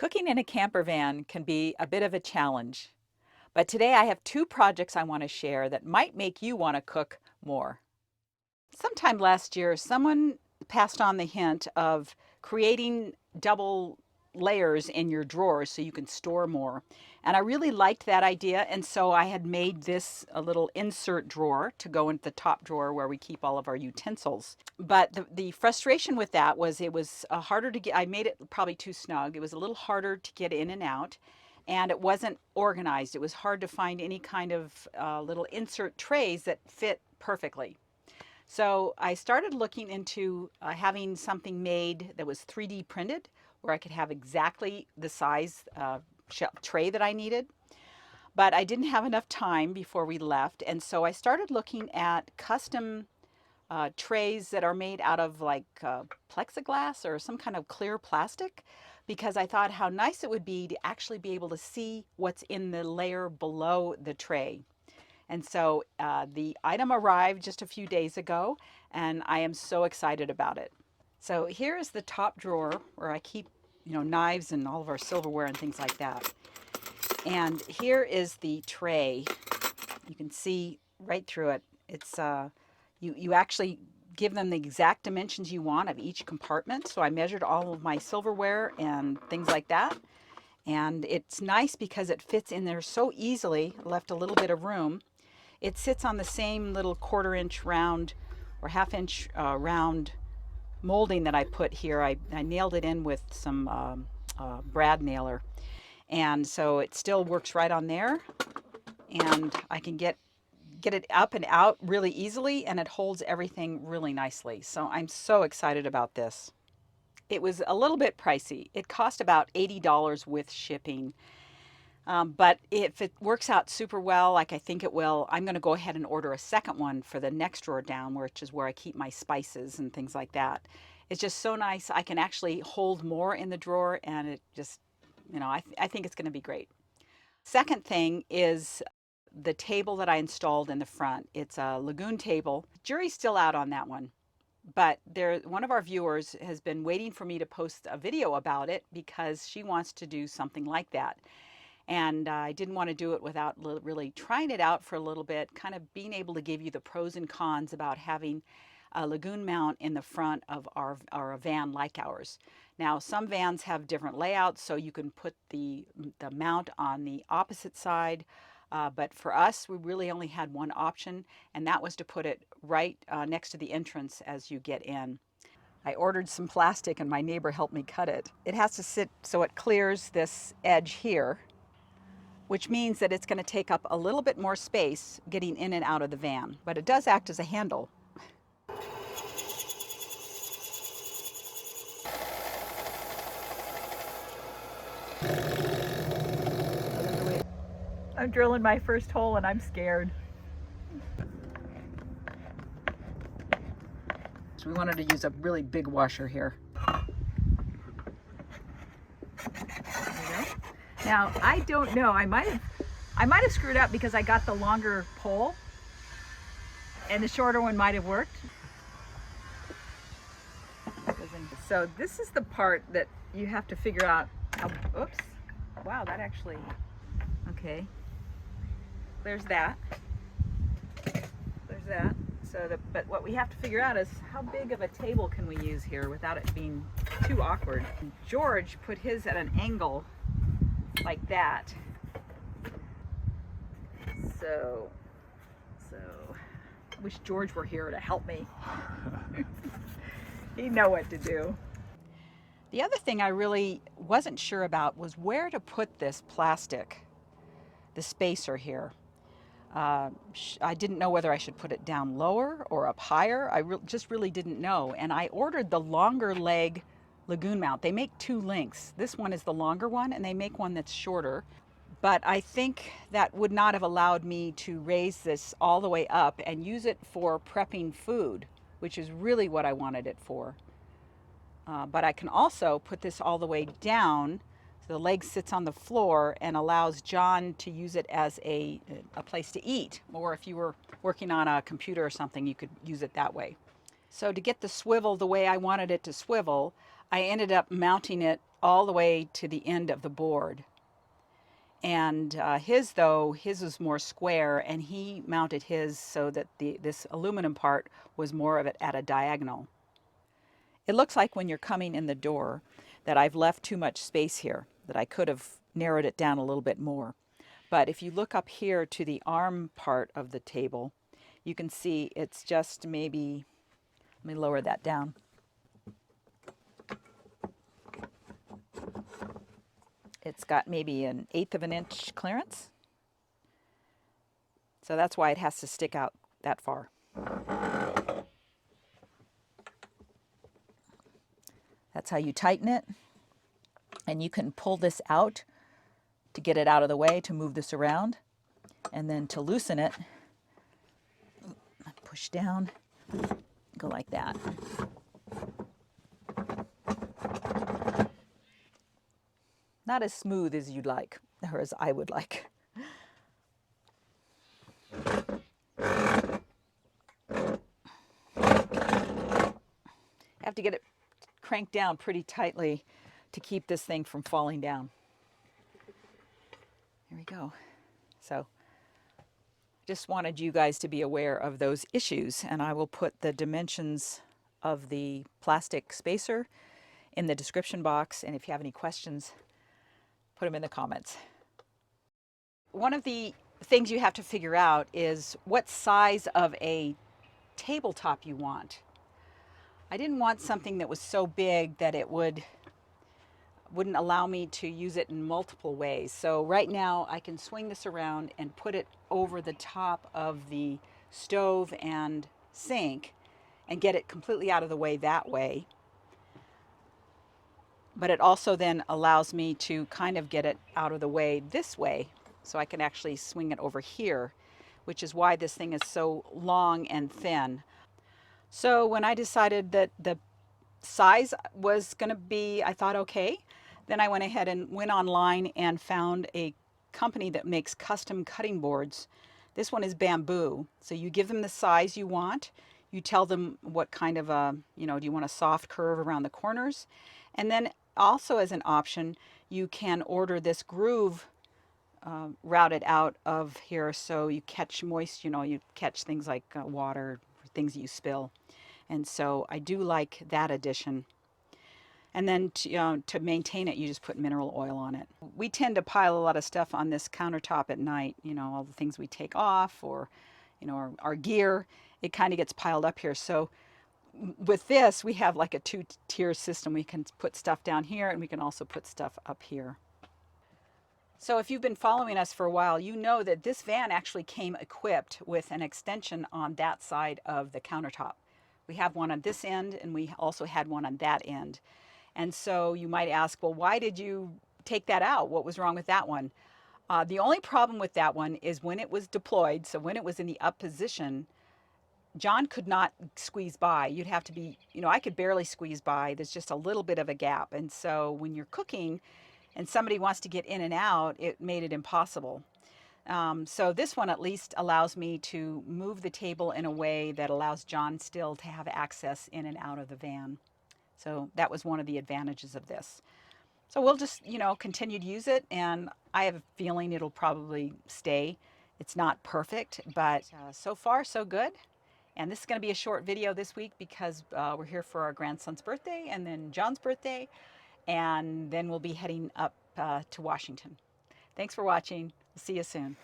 Cooking in a camper van can be a bit of a challenge, but today I have two projects I want to share that might make you want to cook more. Sometime last year, someone passed on the hint of creating double layers in your drawers so you can store more. And I really liked that idea, and so I had made this a little insert drawer to go into the top drawer where we keep all of our utensils. But the frustration with that was it was harder to get, I made it probably too snug. It was a little harder to get in and out, and it wasn't organized. It was hard to find any kind of little insert trays that fit perfectly. So I started looking into having something made that was 3D printed where I could have exactly the size tray that I needed. But I didn't have enough time before we left. And so I started looking at custom trays that are made out of like plexiglass or some kind of clear plastic, because I thought how nice it would be to actually be able to see what's in the layer below the tray. And so the item arrived just a few days ago, and I am so excited about it. So here is the top drawer where I keep, knives and all of our silverware and things like that. And here is the tray. You can see right through it. It's you actually give them the exact dimensions you want of each compartment. So I measured all of my silverware and things like that. And it's nice because it fits in there so easily. Left a little bit of room. It sits on the same little 1/4 inch round or 1/2 inch round molding that I put here. I nailed it in with some brad nailer. And so it still works right on there. And I can get it up and out really easily, and it holds everything really nicely. So I'm so excited about this. It was a little bit pricey. It cost about $80 with shipping. But if it works out super well, like I think it will, I'm going to go ahead and order a second one for the next drawer down, which is where I keep my spices and things like that. It's just so nice. I can actually hold more in the drawer, and it just, I think it's going to be great. Second thing is the table that I installed in the front. It's a Lagun table. Jury's still out on that one. But one of our viewers has been waiting for me to post a video about it because she wants to do something like that. And I didn't want to do it without really trying it out for a little bit, kind of being able to give you the pros and cons about having a Lagun mount in the front of our van like ours. Now, some vans have different layouts, so you can put the mount on the opposite side. But for us, we really only had one option, and that was to put it right next to the entrance as you get in. I ordered some plastic, and my neighbor helped me cut it. It has to sit so it clears this edge here, which means that it's going to take up a little bit more space getting in and out of the van, but it does act as a handle. I'm drilling my first hole and I'm scared. So we wanted to use a really big washer here. Now, I don't know, I might have screwed up because I got the longer pole and the shorter one might have worked. So this is the part that you have to figure out how, oops, wow, that actually, okay. There's that. But what we have to figure out is how big of a table can we use here without it being too awkward. George put his at an angle like that. So I wish George were here to help me. He'd know what to do. The other thing I really wasn't sure about was where to put this plastic, the spacer here. I didn't know whether I should put it down lower or up higher. I just really didn't know. And I ordered the longer leg Lagun mount. They make two lengths. This one is the longer one, and they make one that's shorter. But I think that would not have allowed me to raise this all the way up and use it for prepping food, which is really what I wanted it for. But I can also put this all the way down. So the leg sits on the floor and allows John to use it as a place to eat. Or if you were working on a computer or something, you could use it that way. So to get the swivel the way I wanted it to swivel, I ended up mounting it all the way to the end of the board. And his was more square, and he mounted his so that this aluminum part was more of it at a diagonal. It looks like when you're coming in the door that I've left too much space here, that I could have narrowed it down a little bit more. But if you look up here to the arm part of the table, you can see it's just maybe, let me lower that down. It's got maybe 1/8 of an inch clearance. So that's why it has to stick out that far. That's how you tighten it. And you can pull this out to get it out of the way, to move this around. And then to loosen it, push down, go like that. Not as smooth as you'd like, or as I would like. I have to get it cranked down pretty tightly to keep this thing from falling down. There we go. So just wanted you guys to be aware of those issues, and I will put the dimensions of the plastic spacer in the description box, and if you have any questions, put them in the comments. One of the things you have to figure out is what size of a tabletop you want. I didn't want something that was so big that it wouldn't allow me to use it in multiple ways. So right now I can swing this around and put it over the top of the stove and sink and get it completely out of the way that way. But it also then allows me to kind of get it out of the way this way, so I can actually swing it over here, which is why this thing is so long and thin. So when I decided that the size was going to be, I thought, okay, then I went ahead and went online and found a company that makes custom cutting boards. This one is bamboo. So you give them the size you want. You tell them what kind of a, do you want a soft curve around the corners? And then also as an option, you can order this groove routed out of here so you catch moist, you catch things like water, things that you spill. And so I do like that addition. And then to maintain it, you just put mineral oil on it. We tend to pile a lot of stuff on this countertop at night, all the things we take off, or, our gear, it kind of gets piled up here. So with this, we have like a 2-tier system. We can put stuff down here, and we can also put stuff up here. So if you've been following us for a while, you know that this van actually came equipped with an extension on that side of the countertop. We have one on this end, and we also had one on that end. And so you might ask, well, why did you take that out? What was wrong with that one? The only problem with that one is when it was deployed, so when it was in the up position, John could not squeeze by. You'd have to be, I could barely squeeze by. There's just a little bit of a gap. And so when you're cooking and somebody wants to get in and out, it made it impossible. So this one at least allows me to move the table in a way that allows John still to have access in and out of the van. So that was one of the advantages of this. So we'll just, continue to use it, and I have a feeling it'll probably stay. It's not perfect, but so far so good. And this is going to be a short video this week because we're here for our grandson's birthday and then John's birthday, and then we'll be heading up to Washington. Thanks for watching. We'll see you soon.